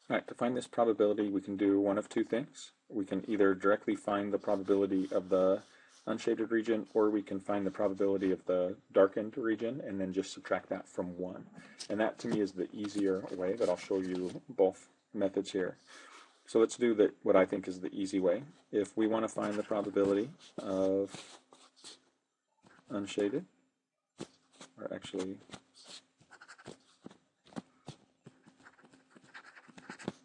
Alright, to find this probability we can do one of two things. We can either directly find the probability of the unshaded region, or we can find the probability of the darkened region and then just subtract that from 1. And that to me is the easier way, but I'll show you both methods here. So let's do what I think is the easy way. If we want to find the probability of unshaded, or actually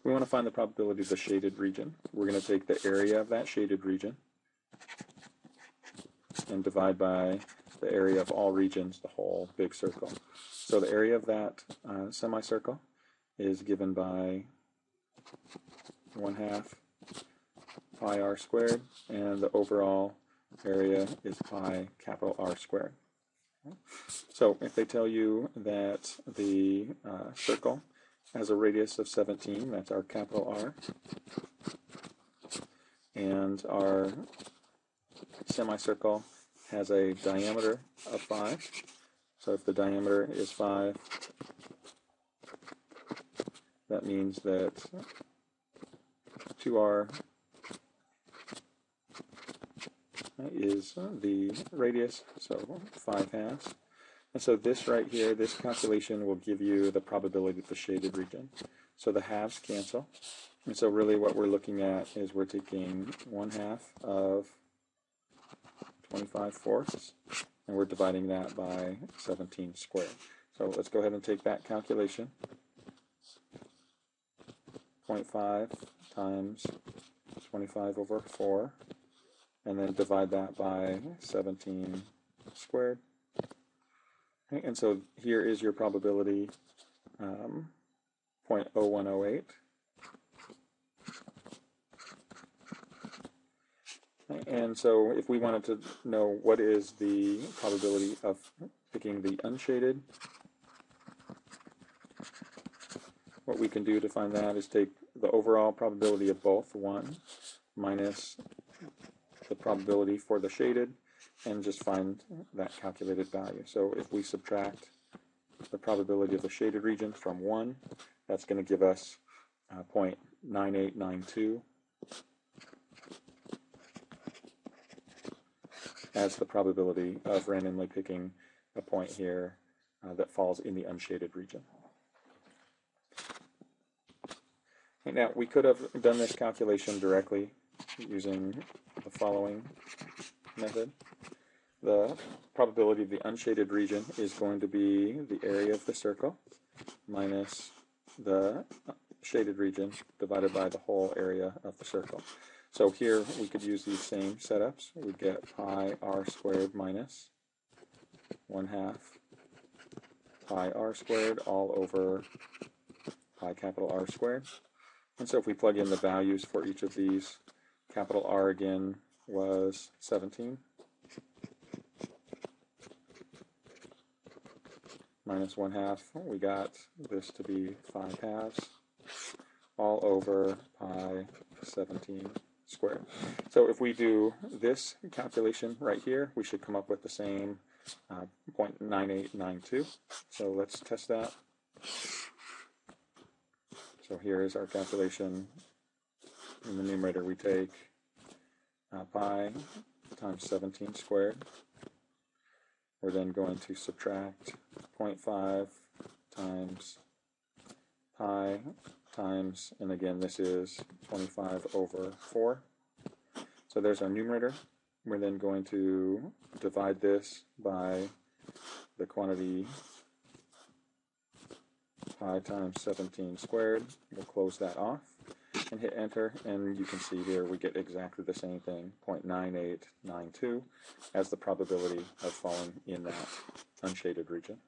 we want to find the probability of the shaded region. We're going to take the area of that shaded region and divide by the area of all regions, the whole big circle. So the area of that semicircle is given by 1/2 pi r squared, and the overall area is pi capital R squared. So if they tell you that the circle has a radius of 17, that's our capital R, and our semicircle has a diameter of 5. So if the diameter is 5, that means that 2r is the radius, so 5/2. And so this right here, this calculation will give you the probability of the shaded region. So the halves cancel. And so really what we're looking at is we're taking 1/2 of 25/4, and we're dividing that by 17 squared. So let's go ahead and take that calculation. 0.5 times 25/4, and then divide that by 17 squared. Okay, and so here is your probability, 0.0108. And so if we wanted to know what is the probability of picking the unshaded, what we can do to find that is take the overall probability of both, 1, minus the probability for the shaded, and just find that calculated value. So if we subtract the probability of the shaded region from 1, that's going to give us 0.9892 as the probability of randomly picking a point here that falls in the unshaded region. Okay, now we could have done this calculation directly using the following method. The probability of the unshaded region is going to be the area of the circle minus the shaded region divided by the whole area of the circle. So here we could use these same setups. We'd get pi r squared minus 1/2 pi r squared all over pi capital R squared. And so if we plug in the values for each of these, capital R again was 17, minus 1/2, we got this to be 5/2 all over pi 17 squared. So if we do this calculation right here, we should come up with the same 0.9892. So let's test that. So here is our calculation. In the numerator we take pi times 17 squared. We're then going to subtract 0.5 times pi times, and again this is 25/4. So there's our numerator. We're then going to divide this by the quantity pi times 17 squared. We'll close that off and hit enter, and you can see here we get exactly the same thing, 0.9892, as the probability of falling in that unshaded region.